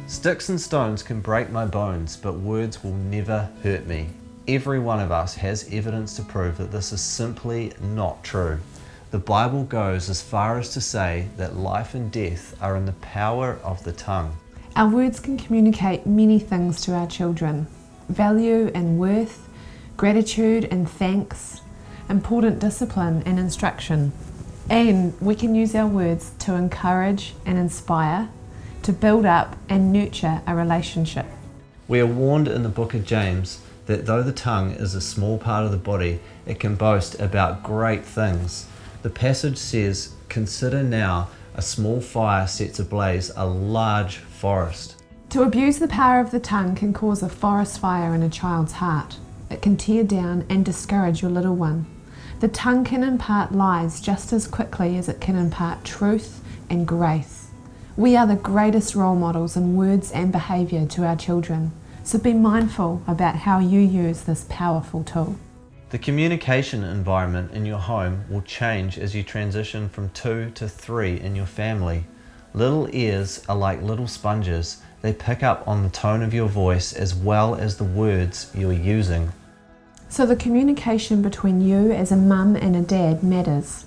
Sticks and stones can break my bones, but words will never hurt me. Every one of us has evidence to prove that this is simply not true. The Bible goes as far as to say that life and death are in the power of the tongue. Our words can communicate many things to our children: value and worth, gratitude and thanks, important discipline and instruction. And we can use our words to encourage and inspire, to build up and nurture a relationship. We are warned in the book of James that though the tongue is a small part of the body, it can boast about great things. The passage says, "Consider now a small fire sets ablaze a large forest." To abuse the power of the tongue can cause a forest fire in a child's heart. It can tear down and discourage your little one. The tongue can impart lies just as quickly as it can impart truth and grace. We are the greatest role models in words and behaviour to our children, so be mindful about how you use this powerful tool. The communication environment in your home will change as you transition from 2 to 3 in your family. Little ears are like little sponges. They pick up on the tone of your voice as well as the words you are using. So the communication between you as a mum and a dad matters.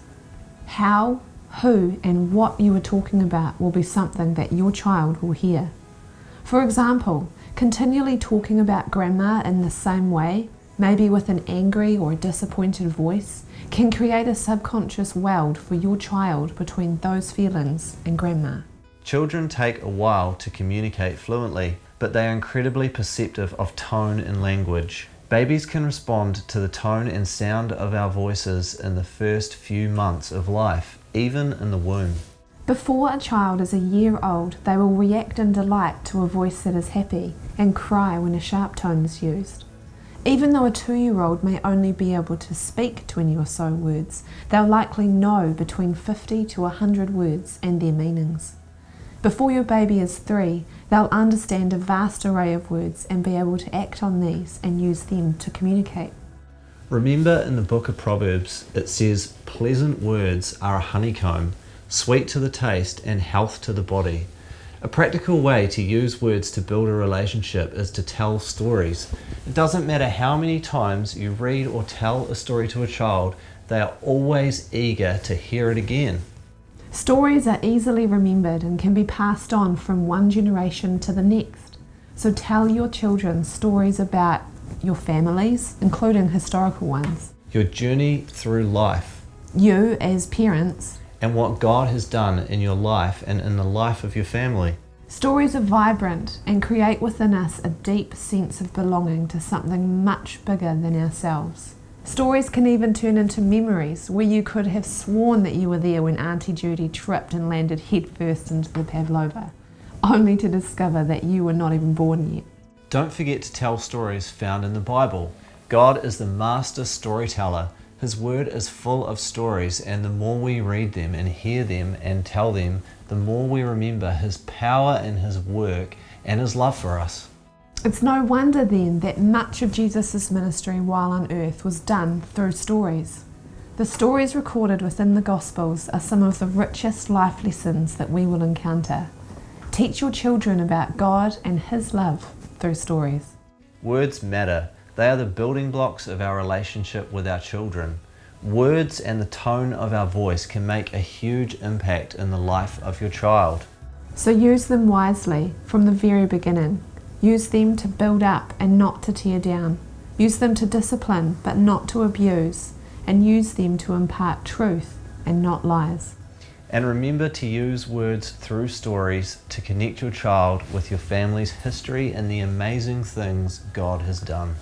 How, who and what you are talking about will be something that your child will hear. For example, continually talking about grandma in the same way, maybe with an angry or disappointed voice, can create a subconscious weld for your child between those feelings and grandma. Children take a while to communicate fluently, but they are incredibly perceptive of tone and language. Babies can respond to the tone and sound of our voices in the first few months of life, even in the womb. Before a child is a year old, they will react in delight to a voice that is happy and cry when a sharp tone is used. Even though a 2-year-old may only be able to speak 20 or so words, they'll likely know between 50 to 100 words and their meanings. Before your baby is 3, they'll understand a vast array of words and be able to act on these and use them to communicate. Remember in the book of Proverbs, it says, "Pleasant words are a honeycomb, sweet to the taste and health to the body." A practical way to use words to build a relationship is to tell stories. It doesn't matter how many times you read or tell a story to a child, they are always eager to hear it again. Stories are easily remembered and can be passed on from one generation to the next. So tell your children stories about your families, including historical ones, Your journey through life, you as parents, and what God has done in your life and in the life of your family. Stories are vibrant and create within us a deep sense of belonging to something much bigger than ourselves. Stories can even turn into memories where you could have sworn that you were there when Auntie Judy tripped and landed headfirst into the pavlova, only to discover that you were not even born yet. Don't forget to tell stories found in the Bible. God is the master storyteller. His word is full of stories, and the more we read them and hear them and tell them, the more we remember His power and His work and His love for us. It's no wonder then that much of Jesus' ministry while on earth was done through stories. The stories recorded within the Gospels are some of the richest life lessons that we will encounter. Teach your children about God and His love through stories. Words matter. They are the building blocks of our relationship with our children. Words and the tone of our voice can make a huge impact in the life of your child. So use them wisely from the very beginning. Use them to build up and not to tear down. Use them to discipline but not to abuse. And use them to impart truth and not lies. And remember to use words through stories to connect your child with your family's history and the amazing things God has done.